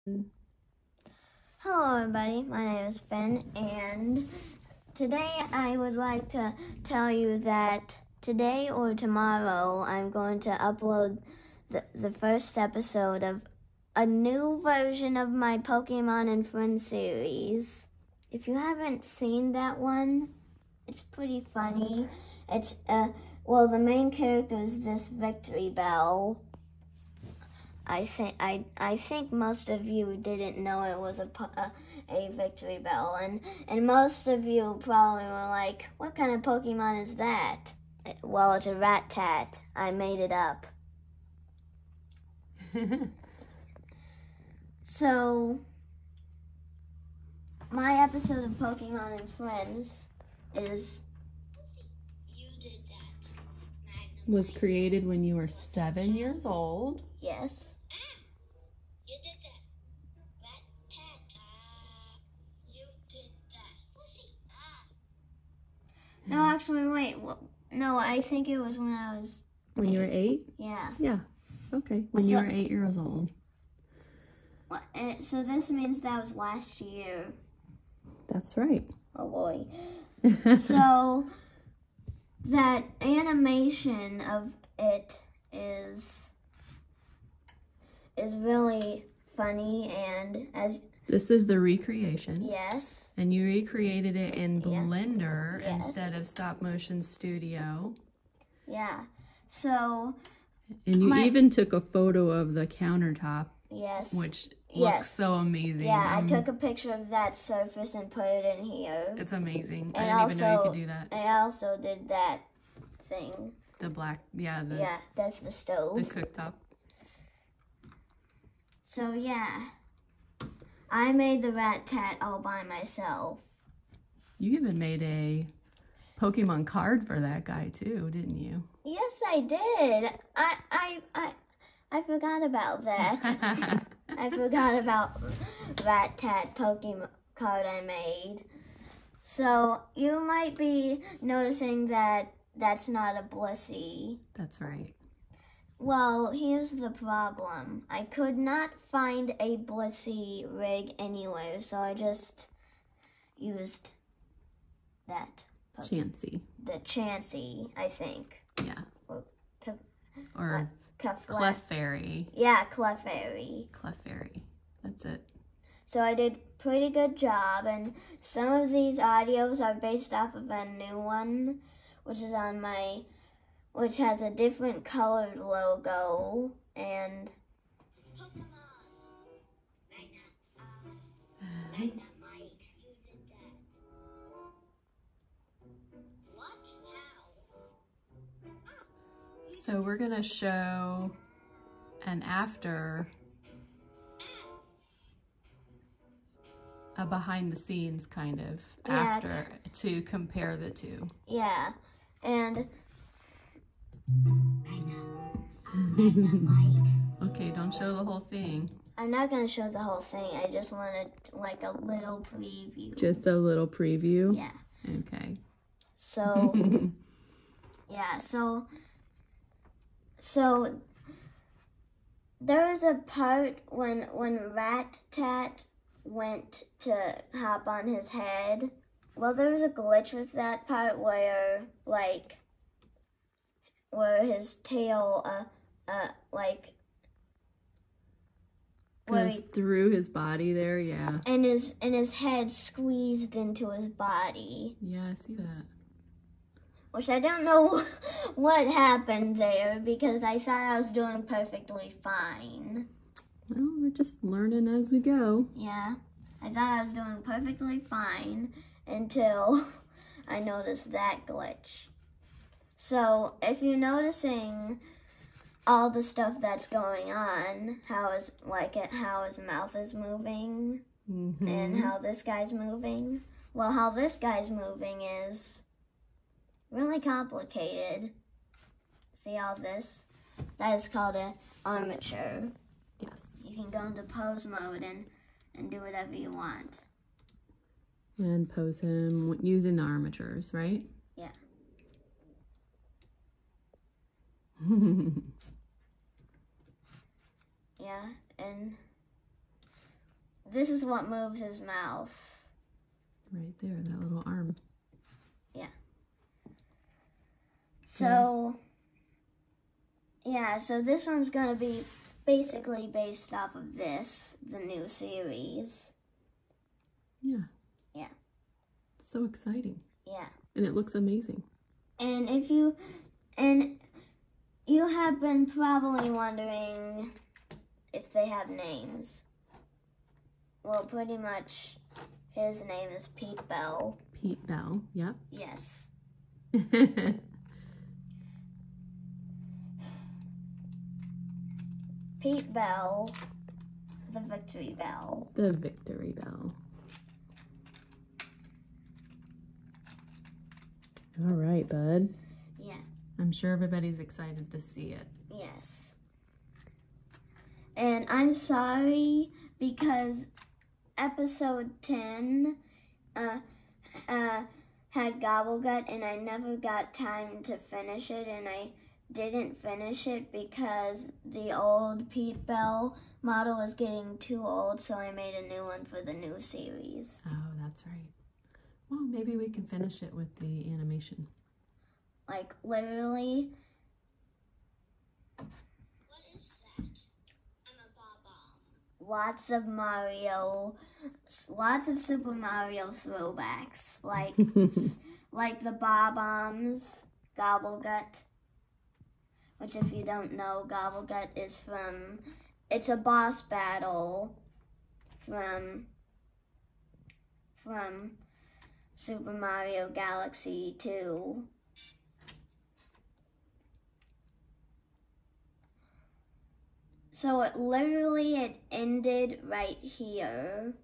Hello everybody, my name is Finn, and today I would like to tell you that today or tomorrow I'm going to upload the first episode of a new version of my Pokémon and Friends series. If you haven't seen that one, it's pretty funny. It's, the main character is this Victory Bell. I think most of you didn't know it was a Victory Bell, and most of you probably were like, "What kind of Pokemon is that?" Well, it's a Rat-Tat. I made it up. So, my episode of Pokemon and Friends is was created when you were 7 years old. Yes. No, actually, wait. No, I think it was when I was... When you were 8? Yeah. Yeah. Okay. When you were 8 years old. So this means that was last year. That's right. Oh, boy. So that animation of it is really funny, and as... This is the recreation. Yes. And you recreated it in Blender Yes. instead of Stop Motion Studio. Yeah. So... And you even took a photo of the countertop. Yes. Which looks so amazing. Yeah, I took a picture of that surface and put it in here. It's amazing. And I didn't even know you could do that. I also did that thing. The black, yeah, that's the stove. The cooktop. So yeah, I made the Rat-Tat all by myself. You even made a Pokemon card for that guy too, didn't you? Yes, I did. I forgot about that. I forgot about Rat-Tat Pokemon card I made. So you might be noticing that that's not a Blissey. That's right. Well, here's the problem. I could not find a Blissey rig anywhere, so I just used that. Chansey. The Chansey, I think. Yeah. Or Clefairy. Yeah, Clefairy. Clefairy. That's it. So I did pretty good job, and some of these audios are based off of a new one, which is on which has a different colored logo, and So we're going to show an after, a behind the scenes kind of after to compare the two. Yeah, and okay, don't show the whole thing. I'm not going to show the whole thing. I just wanted like a little preview. Just a little preview? Yeah. Okay. So, yeah, so there was a part when Rat-Tat went to hop on his head. Well, there was a glitch with that part where his tail goes through his body there, yeah. And his head squeezed into his body. Yeah, I see that. Which I don't know what happened there, because I thought I was doing perfectly fine. Well, we're just learning as we go. Yeah, I thought I was doing perfectly fine until I noticed that glitch. So if you're noticing all the stuff that's going on, how his mouth is moving, and how this guy's moving, well, how this guy's moving is really complicated. See all this? That is called an armature. Yes. You can go into pose mode and do whatever you want. And pose him using the armatures, right? Yeah. Yeah, and this is what moves his mouth. Right there, that little arm. Yeah. So, yeah, so this one's going to be basically based off of this, the new series. Yeah. Yeah. So exciting. Yeah. And it looks amazing. And you have been probably wondering if they have names. Well, pretty much his name is Pete Bell. Pete Bell, yep. Yes. Pete Bell, the Victory Bell. The Victory Bell. All right, bud. Yeah. I'm sure everybody's excited to see it. Yes. And I'm sorry because episode 10 had Gobblegut and I never got time to finish it, and I didn't finish it because the old Pete Bell model was getting too old, so I made a new one for the new series. Oh, that's right. Well, maybe we can finish it with the animation. Like, literally. What is that? I'm a Bob-omb. Lots of Super Mario throwbacks, like like the Bob-ombs, Gobblegut, which if you don't know, Gobblegut is it's a boss battle from Super Mario Galaxy 2. So it ended right here.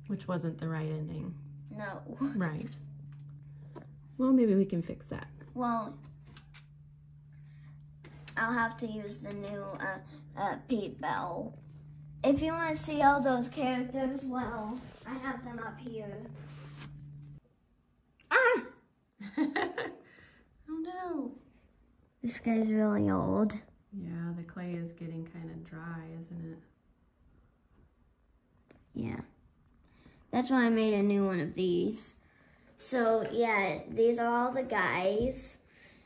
Which wasn't the right ending. No. Right. Well, maybe we can fix that. Well, I'll have to use the new Pete Bell. If you want to see all those characters, well, I have them up here. Ah! Oh no. This guy's really old. Yeah, the clay is getting kind of dry, isn't it? Yeah. That's why I made a new one of these. So, yeah, these are all the guys.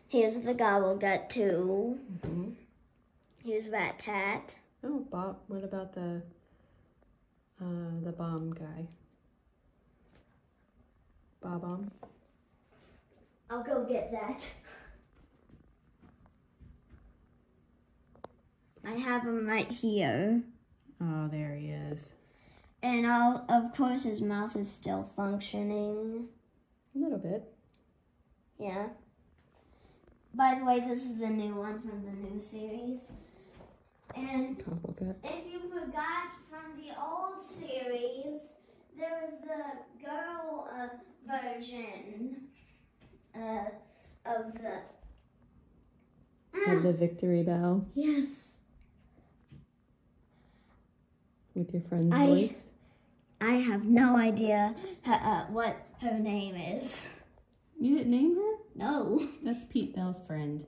Here's the Gobblegut too. Mm-hmm. Here's Rat Tat. Oh, Bob. What about the bomb guy? Bob-omb? I'll go get that. I have him right here. Oh, there he is. And of course his mouth is still functioning. A little bit. Yeah. By the way, this is the new one from the new series. And Gobblegut. if you forgot from the old series, there was the girl version of the... Of the Victory Bell Yes. with your friend's voice. I have no idea what her name is. You didn't name her? No. That's Pete Bell's friend.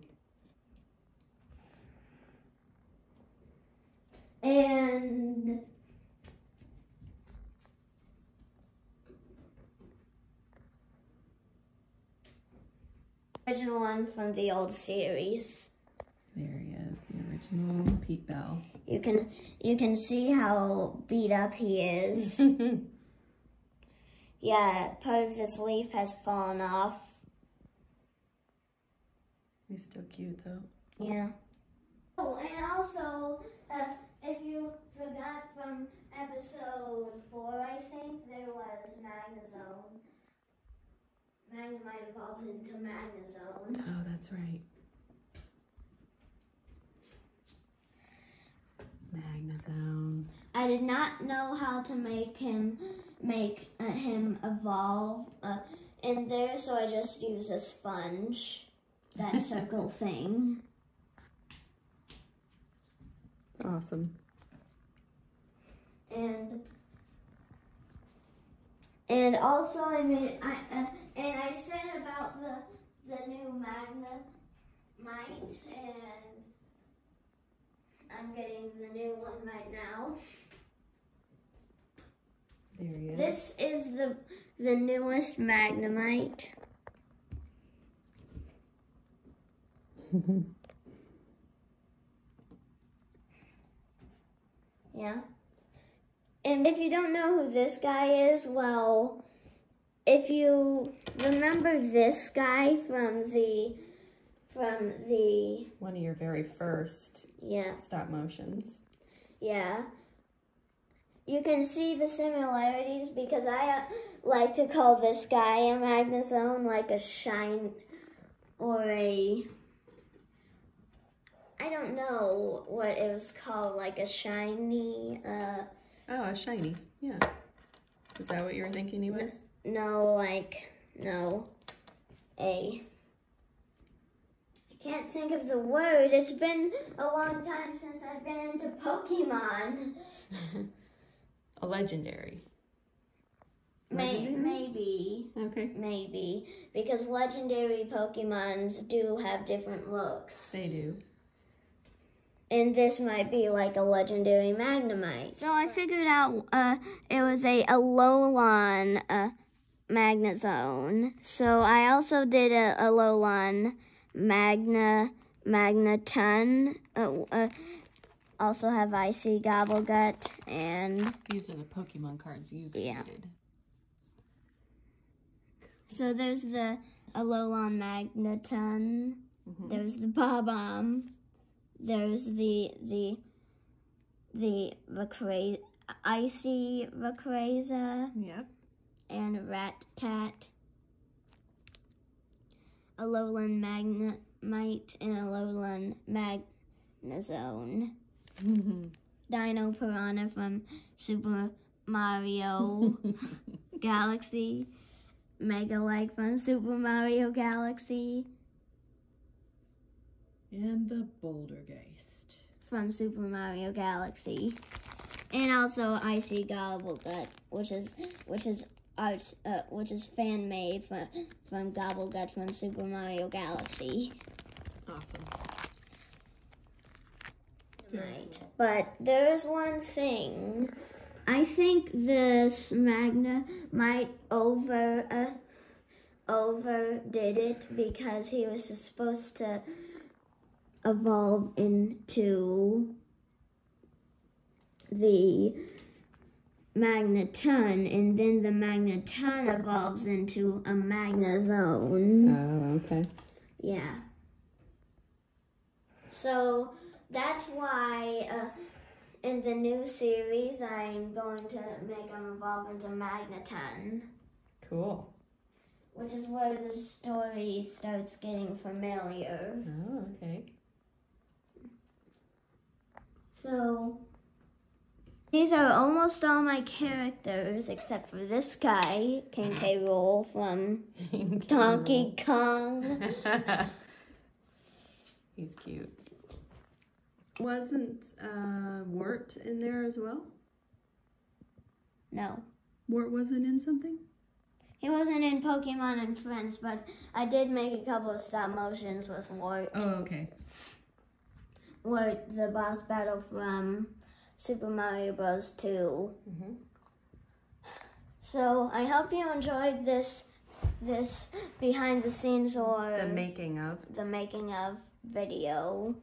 And original one from the old series. There he is, the original Pete Bell. You can see how beat up he is. Yeah, part of this leaf has fallen off. He's still cute though. Yeah. Oh, and also, if you forgot from episode 4, I think, there was Magnezone. Magna might evolve into Magnezone. Oh, that's right. Magnezone. I did not know how to make him evolve in there, so I just used a sponge, that circle thing. Awesome. And also I said about the new Magna Might, and I'm getting the new one right now. There he is. This is the newest Magnemite. Yeah. And if you don't know who this guy is, well, if you remember this guy from the one of your very first yeah, stop motions. yeah, you can see the similarities because I like to call this guy a Magnezone, like a shine or a, I don't know what it was called, like a shiny, Oh, a shiny. Yeah. Is that what you were thinking he was? no, I can't think of the word. It's been a long time since I've been into Pokemon. A legendary. Maybe. Okay. Maybe. Because legendary Pokemons do have different looks. They do. And this might be like a legendary Magnemite. So I figured out it was a Alolan Magnezone. So I also did a Alolan Magneton. Also have Icy Gobblegut, and These are the Pokemon cards you created. yeah. So there's the Alolan Magneton. There's the Bob-omb. There's the Icy Rayquaza. Yep. And Rat-Tat. Alolan Magnemite and Alolan Magnezone. Dino Piranha from Super Mario Galaxy. Megalike from Super Mario Galaxy. And the Bouldergeist from Super Mario Galaxy. And also Icy Gobblegut, which is fan made from Gobblegut from Super Mario Galaxy. Awesome. Right. But there is one thing. I think this Magnemite overdid it because he was supposed to evolve into the Magneton, and then the Magneton evolves into a Magnezone. Oh, okay. Yeah. So that's why in the new series I'm going to make him evolve into Magneton. Cool. Which is where the story starts getting familiar. Oh, okay. So these are almost all my characters except for this guy, King K. Rool from Donkey Kong. He's cute. Wasn't Wart in there as well? No. Wart wasn't in something? He wasn't in Pokémon and Friends, but I did make a couple of stop motions with Wart. Oh, okay. Wart, the boss battle from Super Mario Bros. 2. Mm-hmm. So I hope you enjoyed this behind the scenes or The making of video.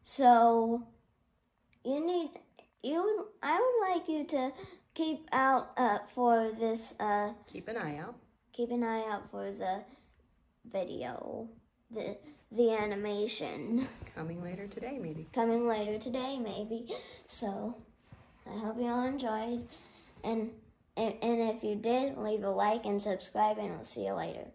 So I would like you to keep out for this. Keep an eye out. Keep an eye out for the video, the animation. Coming later today, maybe. Coming later today, maybe. So I hope you all enjoyed, and if you did, leave a like and subscribe, and I'll see you later.